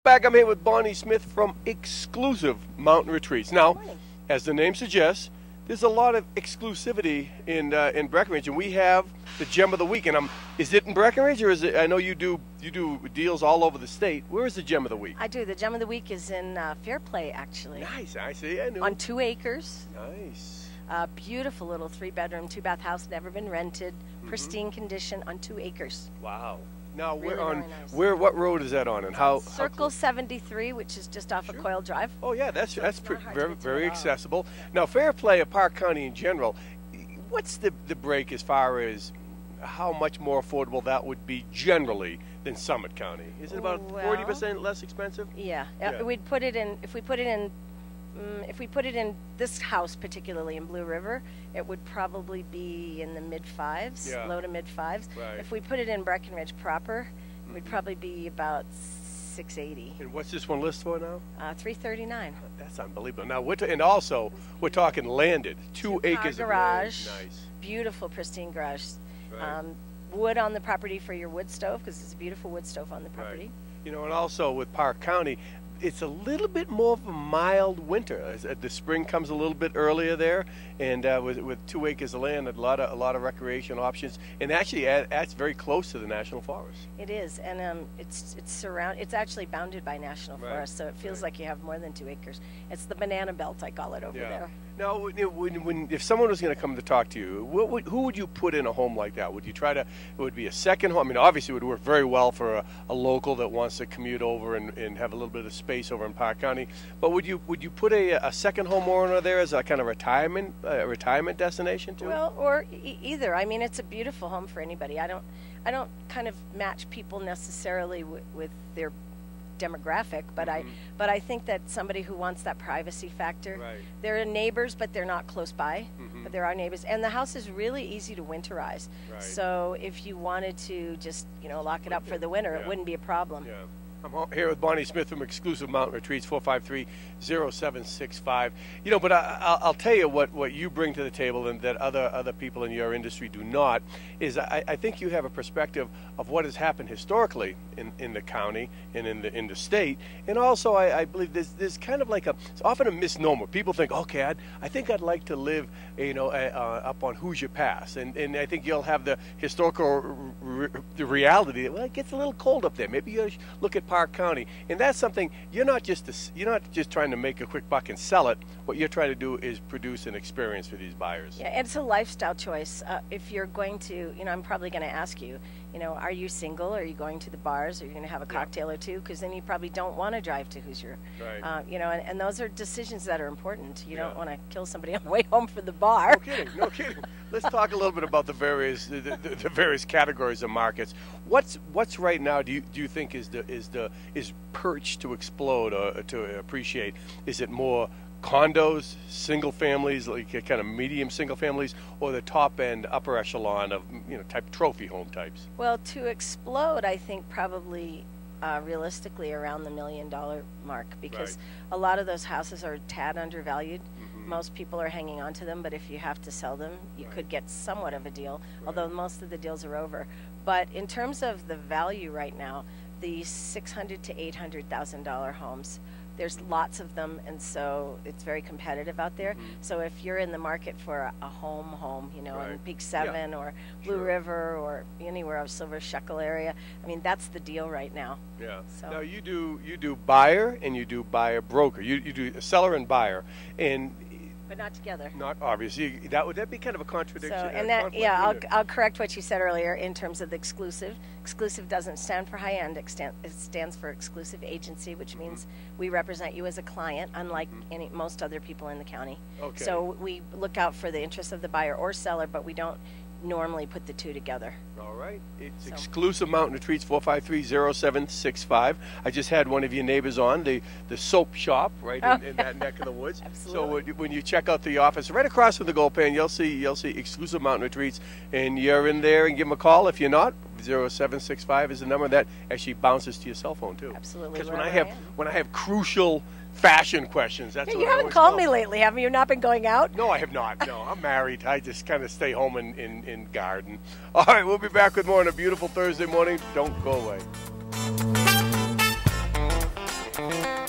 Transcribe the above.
Back, I'm here with Bonnie Smith from Exclusive Mountain Retreats. Now, as the name suggests, there's a lot of exclusivity in Breckenridge, and we have the Gem of the Week. And is it in Breckenridge, or is it? I know you do deals all over the state. Where is the Gem of the Week? I do. The Gem of the Week is in Fairplay, actually. Nice. I see. I knew. On 2 acres. Nice. Beautiful little 3-bedroom, 2-bath house, never been rented, pristine condition on 2 acres. Wow. Now, Really, we're on really nice. what road is that on, and how? Circle 73, which is just off of Coyle Drive. Oh yeah, that's it's not hard to very get to very at all. accessible. Now, Fairplay, or Park County in general, what's the break as far as how much more affordable that would be generally than Summit County? Is it about Well, 40% less expensive? Yeah. Yeah. We'd put it in. If we put it in this house, particularly in Blue River, it would probably be in the mid-5s, Yeah. low to mid-5s. Right. If we put it in Breckenridge proper, we'd probably be about 680. And what's this one list for now? 339. That's unbelievable. Now, and also we're talking landed, 2 acres of land. Garage. Nice. Beautiful, pristine garage. Right. Wood on the property for your wood stove, because it's a beautiful wood stove on the Right. property. You know, and also with Park County, it's a little bit more of a mild winter. The spring comes a little bit earlier there, and with 2 acres of land, a lot of recreation options, and actually that's very close to the National Forest. It is, and it's actually bounded by National Right. Forest, so it feels like you have more than 2 acres. It's the banana belt, I call it over there. Now, if someone was going to come to talk to you, who would you put in a home like that? Would you try to? It would be a second home. I mean, obviously, it would work very well for a local that wants to commute over and have a little bit of space over in Park County. But would you put a second homeowner there as a kind of retirement destination too? Well, or either. I mean, it's a beautiful home for anybody. I don't kind of match people necessarily with their demographic, but I think that somebody who wants that privacy factor. Right. They're neighbors, but they're not close by. Mhm. But there are neighbors, and the house is really easy to winterize. Right. So if you wanted to just lock it up for the winter, Yeah. it wouldn't be a problem. Yeah. I'm here with Bonnie Smith from Exclusive Mountain Retreats, 453-0765. You know, but I'll tell you what you bring to the table, and that other people in your industry do not, is I think you have a perspective of what has happened historically in the county and in the state, and also I believe there's kind of like it's often a misnomer. People think, okay, I think I'd like to live, up on Hoosier Pass, and I think you'll have the historical the reality that, well, it gets a little cold up there. Maybe you should look at Park County, and that's something you're not just trying to make a quick buck and sell it. What you're trying to do is produce an experience for these buyers. Yeah, and it's a lifestyle choice. If you're going to, I'm probably going to ask you, are you single? Are you going to the bars? Are you going to have a cocktail or two? Because then you probably don't want to drive to Hoosier. Right. And those are decisions that are important. You don't want to kill somebody on the way home from the bar. No kidding. No kidding. Let's talk a little bit about the various categories of markets. What's right now? Do you think is perched to explode or to appreciate? Is it more condos, single families, like kind of medium single families, or the top end, upper echelon of type trophy home types? Well, to explode, I think probably realistically around the $1 million mark, because a lot of those houses are a tad undervalued. Most people are hanging on to them, but if you have to sell them, you could get somewhat of a deal, although most of the deals are over. But in terms of the value right now, the $600,000 to $800,000 homes, there's lots of them, and so it's very competitive out there. So if you're in the market for a home, in Peak 7 or Blue River or anywhere of Silver Shekel area, I mean, that's the deal right now. Yeah. So. Now you do buyer and you do buyer broker. You do seller and buyer, but not together. Not obviously. Would that be kind of a contradiction? So, and I'll correct what you said earlier in terms of the exclusive. Exclusive doesn't stand for high end. It stands for exclusive agency, which means we represent you as a client, unlike most other people in the county. Okay. So we look out for the interests of the buyer or seller, but we don't normally put the two together. All right. It's Exclusive Mountain Retreats, 453-0765. I just had one of your neighbors on, the soap shop, right in that neck of the woods. Absolutely. So when you check out the office, right across from the Gold Pan, you'll see Exclusive Mountain Retreats, and you're in there and give them a call. If you're not, 0765 is the number that actually bounces to your cell phone too. Absolutely. Because when I have crucial fashion questions, that's what you I haven't always called call. me lately, have you? You've not been going out? No, I have not. No, I'm married. I just kind of stay home in garden. All right, we'll be back with more on a beautiful Thursday morning. Don't go away. you.